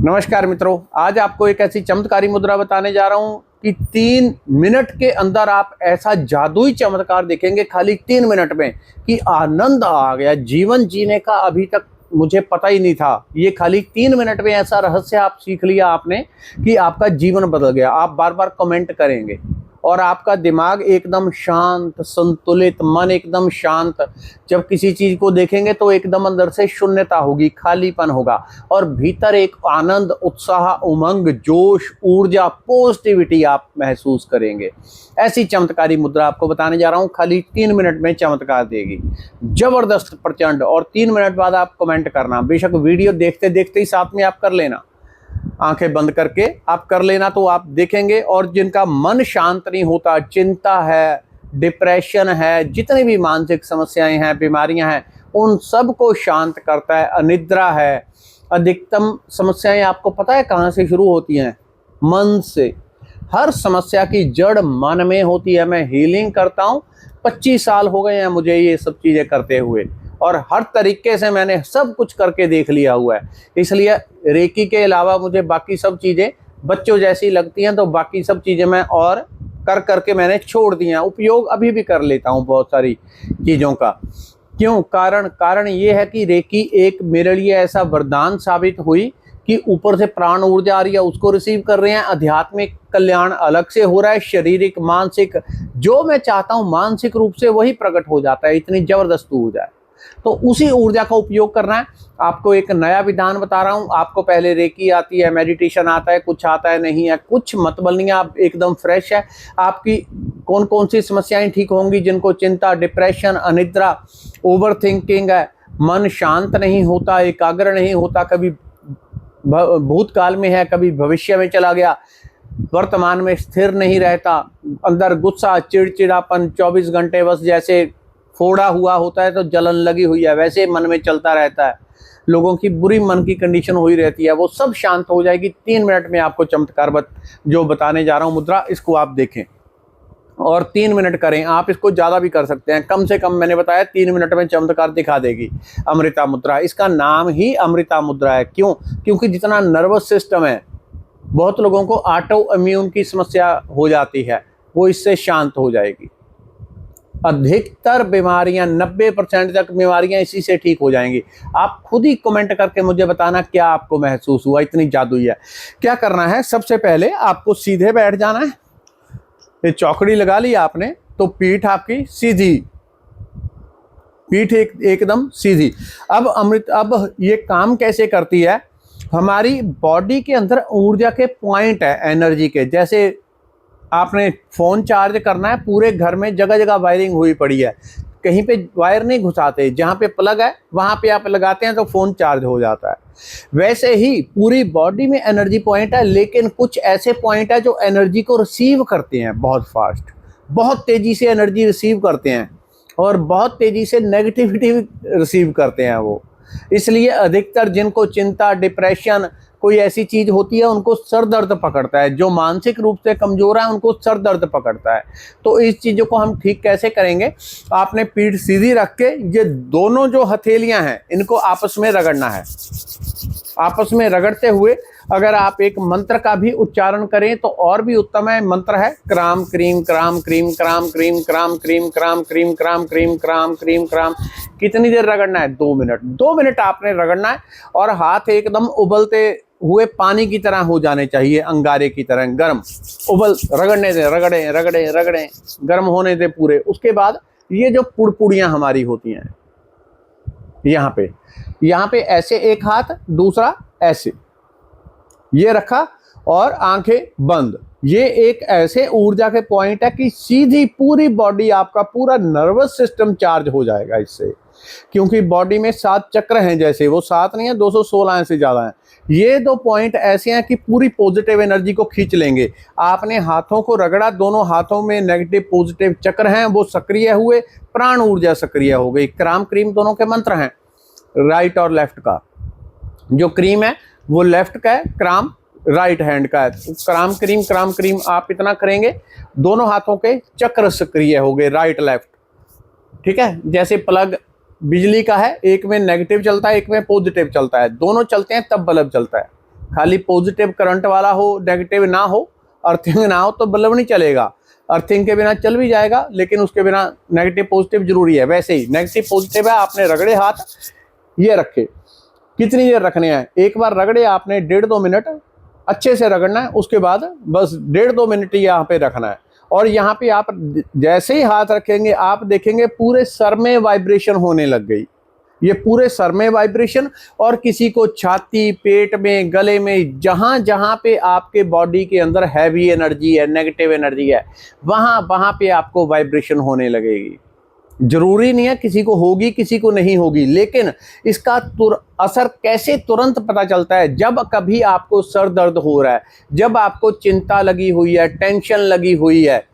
नमस्कार मित्रों, आज आपको एक ऐसी चमत्कारी मुद्रा बताने जा रहा हूं कि 3 मिनट के अंदर आप ऐसा जादुई चमत्कार देखेंगे खाली 3 मिनट में कि आनंद आ गया। जीवन जीने का अभी तक मुझे पता ही नहीं था। ये खाली 3 मिनट में ऐसा रहस्य आप सीख लिया आपने कि आपका जीवन बदल गया। आप बार बार कमेंट करेंगे और आपका दिमाग एकदम शांत, संतुलित, मन एकदम शांत। जब किसी चीज को देखेंगे तो एकदम अंदर से शून्यता होगी, खालीपन होगा और भीतर एक आनंद, उत्साह, उमंग, जोश, ऊर्जा, पॉजिटिविटी आप महसूस करेंगे। ऐसी चमत्कारी मुद्रा आपको बताने जा रहा हूं, खाली 3 मिनट में चमत्कार देगी, जबरदस्त, प्रचंड। और 3 मिनट बाद आप कमेंट करना। बेशक वीडियो देखते देखते ही साथ में आप कर लेना, आंखें बंद करके आप कर लेना, तो आप देखेंगे। और जिनका मन शांत नहीं होता, चिंता है, डिप्रेशन है, जितनी भी मानसिक समस्याएं हैं, बीमारियां हैं, उन सब को शांत करता है। अनिद्रा है, अधिकतम समस्याएं आपको पता है कहाँ से शुरू होती हैं? मन से। हर समस्या की जड़ मन में होती है। मैं हीलिंग करता हूँ, 25 साल हो गए हैं मुझे ये सब चीज़ें करते हुए, और हर तरीके से मैंने सब कुछ करके देख लिया हुआ है। इसलिए रेकी के अलावा मुझे बाकी सब चीज़ें बच्चों जैसी लगती हैं, तो बाकी सब चीज़ें मैं और करके मैंने छोड़ दी हैं। उपयोग अभी भी कर लेता हूँ बहुत सारी चीज़ों का। क्यों? कारण ये है कि रेकी एक मेरे लिए ऐसा वरदान साबित हुई कि ऊपर से प्राण ऊर्जा आ रही है, उसको रिसीव कर रहे हैं। आध्यात्मिक कल्याण अलग से हो रहा है, शारीरिक, मानसिक, जो मैं चाहता हूँ मानसिक रूप से वही प्रकट हो जाता है। इतनी जबरदस्त ऊर्जा है, तो उसी ऊर्जा का उपयोग करना है। आपको एक नया विधान बता रहा हूं। आपको पहले रेकी आती है, मेडिटेशन आता है, कुछ आता है नहीं है, कुछ मतलब नहीं है, आप एकदम फ्रेश है। आपकी कौन कौन सी समस्याएं ठीक होंगी? जिनको चिंता, डिप्रेशन, अनिद्रा, ओवर थिंकिंग है, मन शांत नहीं होता, एकाग्र नहीं होता, कभी भूतकाल में है, कभी भविष्य में चला गया, वर्तमान में स्थिर नहीं रहता, अंदर गुस्सा, चिड़चिड़ापन, 24 घंटे बस जैसे फोड़ा हुआ होता है तो जलन लगी हुई है वैसे मन में चलता रहता है, लोगों की बुरी मन की कंडीशन हुई रहती है, वो सब शांत हो जाएगी। 3 मिनट में आपको चमत्कार जो बताने जा रहा हूँ मुद्रा, इसको आप देखें और 3 मिनट करें। आप इसको ज़्यादा भी कर सकते हैं, कम से कम मैंने बताया 3 मिनट में चमत्कार दिखा देगी अमृता मुद्रा। इसका नाम ही अमृता मुद्रा है। क्यों? क्योंकि जितना नर्वस सिस्टम है, बहुत लोगों को ऑटो इम्यून की समस्या हो जाती है, वो इससे शांत हो जाएगी। अधिकतर बीमारियां, 90% तक बीमारियां इसी से ठीक हो जाएंगी। आप खुद ही कमेंट करके मुझे बताना क्या आपको महसूस हुआ, इतनी जादुई है। क्या करना है? सबसे पहले आपको सीधे बैठ जाना है। ये चौकड़ी लगा ली आपने तो पीठ आपकी सीधी, पीठ एकदम सीधी। अब ये काम कैसे करती है? हमारी बॉडी के अंदर ऊर्जा के पॉइंट है, एनर्जी के। जैसे आपने फ़ोन चार्ज करना है, पूरे घर में जगह जगह वायरिंग हुई पड़ी है, कहीं पे वायर नहीं घुसाते, जहाँ पे प्लग है वहाँ पे आप लगाते हैं तो फ़ोन चार्ज हो जाता है। वैसे ही पूरी बॉडी में एनर्जी पॉइंट है, लेकिन कुछ ऐसे पॉइंट है जो एनर्जी को रिसीव करते हैं बहुत फास्ट, बहुत तेज़ी से एनर्जी रिसीव करते हैं और बहुत तेज़ी से नेगेटिविटी रिसीव करते हैं वो। इसलिए अधिकतर जिनको चिंता, डिप्रेशन, कोई ऐसी चीज होती है, उनको सर दर्द पकड़ता है। जो मानसिक रूप से कमजोर है उनको सर दर्द पकड़ता है। तो इस चीज़ों को हम ठीक कैसे करेंगे? आपने पीठ सीधी रख के ये दोनों जो हथेलियां हैं इनको आपस में रगड़ना है। आपस में रगड़ते हुए अगर आप एक मंत्र का भी उच्चारण करें तो और भी उत्तम है। मंत्र है cram cream cram cream cram cream cram cream cram cream cram cream cram cream cram. कितनी देर रगड़ना है? 2 मिनट। 2 मिनट आपने रगड़ना है और हाथ एकदम उबलते हुए पानी की तरह हो जाने चाहिए, अंगारे की तरह गर्म, उबल, रगड़ने दे, रगड़े रगड़े रगड़े, गर्म होने दे पूरे। उसके बाद ये जो पुड़पुड़ियाँ हमारी होती हैं यहाँ पे ऐसे एक हाथ, दूसरा ऐसे, ये रखा और आंखें बंद। ये एक ऐसे ऊर्जा के पॉइंट है कि सीधी पूरी बॉडी, आपका पूरा नर्वस सिस्टम चार्ज हो जाएगा इससे। क्योंकि बॉडी में 7 चक्र हैं, जैसे वो 7 नहीं है, 216 से ज़्यादा हैं। ये 2 पॉइंट ऐसे हैं कि पूरी पॉजिटिव एनर्जी को खींच लेंगे। आपने हाथों को रगड़ा, दोनों हाथों में नेगेटिव पॉजिटिव चक्र हैं, वो सक्रिय हुए, प्राण ऊर्जा सक्रिय हो गई। क्राम क्रीम दोनों के मंत्र हैं, राइट और लेफ्ट का। जो क्रीम है वो लेफ्ट का है, क्राम राइट हैंड का है। क्राम क्रीम आप इतना करेंगे, दोनों हाथों के चक्र सक्रिय हो गए, राइट लेफ्ट। ठीक है? जैसे प्लग बिजली का है, एक में नेगेटिव चलता है, एक में पॉजिटिव चलता है, दोनों चलते हैं तब बल्ब चलता है। खाली पॉजिटिव करंट वाला हो, नेगेटिव ना हो, अर्थिंग ना हो तो बल्ब नहीं चलेगा। अर्थिंग के बिना चल भी जाएगा, लेकिन उसके बिना नेगेटिव पॉजिटिव जरूरी है। वैसे ही नेगेटिव पॉजिटिव है, आपने रगड़े हाथ, ये रखे। कितनी देर रखने हैं? एक बार रगड़े आपने 1.5-2 मिनट अच्छे से रगड़ना है, उसके बाद बस 1.5-2 मिनट यहाँ पे रखना है। और यहाँ पे आप जैसे ही हाथ रखेंगे आप देखेंगे पूरे सर में वाइब्रेशन होने लग गई, ये पूरे सर में वाइब्रेशन। और किसी को छाती, पेट में, गले में, जहां जहां पे आपके बॉडी के अंदर हैवी एनर्जी है, नेगेटिव एनर्जी है, वहां वहां पे आपको वाइब्रेशन होने लगेगी। जरूरी नहीं है किसी को होगी किसी को नहीं होगी, लेकिन इसका असर कैसे तुरंत पता चलता है? जब कभी आपको सर दर्द हो रहा है, जब आपको चिंता लगी हुई है, टेंशन लगी हुई है,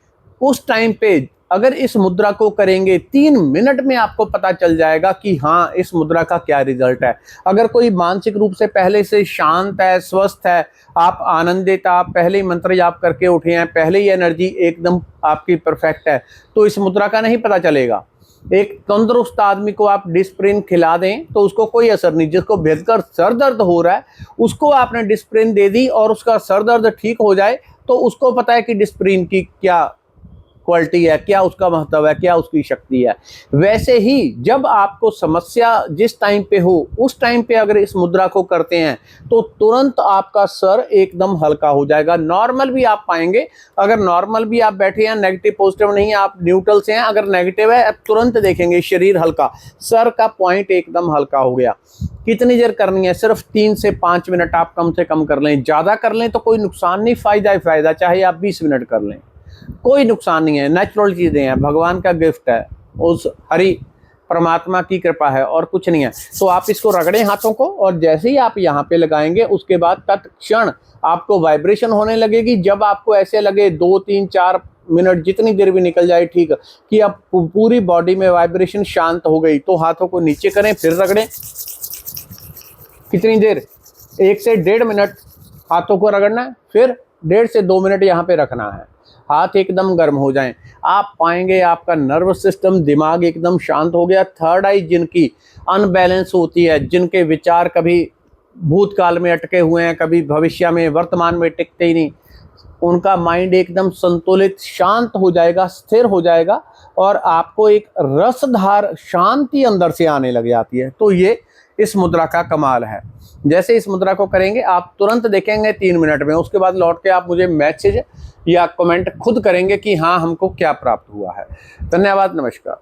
उस टाइम पे अगर इस मुद्रा को करेंगे 3 मिनट में आपको पता चल जाएगा कि हाँ इस मुद्रा का क्या रिजल्ट है। अगर कोई मानसिक रूप से पहले से शांत है, स्वस्थ है, आप आनंदित, आप पहले ही मंत्र जाप करके उठे हैं, पहले ही एनर्जी एकदम आपकी परफेक्ट है, तो इस मुद्रा का नहीं पता चलेगा। एक तंदुरुस्त आदमी को आप डिस्प्रिन खिला दें तो उसको कोई असर नहीं। जिसको भयंकर सर दर्द हो रहा है उसको आपने डिस्प्रिन दे दी और उसका सर दर्द ठीक हो जाए, तो उसको पता है कि डिस्प्रिन की क्या क्वालिटी है, क्या उसका महत्व है, क्या उसकी शक्ति है। वैसे ही जब आपको समस्या जिस टाइम पे हो उस टाइम पे अगर इस मुद्रा को करते हैं तो तुरंत आपका सर एकदम हल्का हो जाएगा। नॉर्मल भी आप पाएंगे, अगर नॉर्मल भी आप बैठे हैं, नेगेटिव पॉजिटिव नहीं है, आप न्यूट्रल से हैं, अगर नेगेटिव है तुरंत देखेंगे शरीर हल्का, सर का पॉइंट एकदम हल्का हो गया। कितनी देर करनी है? सिर्फ 3 से 5 मिनट आप कम से कम कर लें। ज़्यादा कर लें तो कोई नुकसान नहीं, फायदा ही फायदा, चाहे आप 20 मिनट कर लें, कोई नुकसान नहीं है। नेचुरल चीजें हैं, भगवान का गिफ्ट है, उस हरि परमात्मा की कृपा है और कुछ नहीं है। तो आप इसको रगड़ें हाथों को, और जैसे ही आप यहाँ पे लगाएंगे उसके बाद तत्क्षण आपको वाइब्रेशन होने लगेगी। जब आपको ऐसे लगे 2, 3, 4 मिनट जितनी देर भी निकल जाए ठीक, कि अब पूरी बॉडी में वाइब्रेशन शांत हो गई, तो हाथों को नीचे करें, फिर रगड़ें। कितनी देर? 1 से 1.5 मिनट हाथों को रगड़ना है, फिर 1.5 से 2 मिनट यहाँ पे रखना है। हाथ एकदम गर्म हो जाएं, आप पाएंगे आपका नर्वस सिस्टम, दिमाग एकदम शांत हो गया। थर्ड आई जिनकी अनबैलेंस होती है, जिनके विचार कभी भूतकाल में अटके हुए हैं, कभी भविष्य में, वर्तमान में टिकते ही नहीं, उनका माइंड एकदम संतुलित, शांत हो जाएगा, स्थिर हो जाएगा, और आपको एक रसधार शांति अंदर से आने लग जाती है। तो ये इस मुद्रा का कमाल है। जैसे इस मुद्रा को करेंगे आप तुरंत देखेंगे 3 मिनट में, उसके बाद लौट के आप मुझे मैसेज या कमेंट खुद करेंगे कि हाँ हमको क्या प्राप्त हुआ है। धन्यवाद, नमस्कार।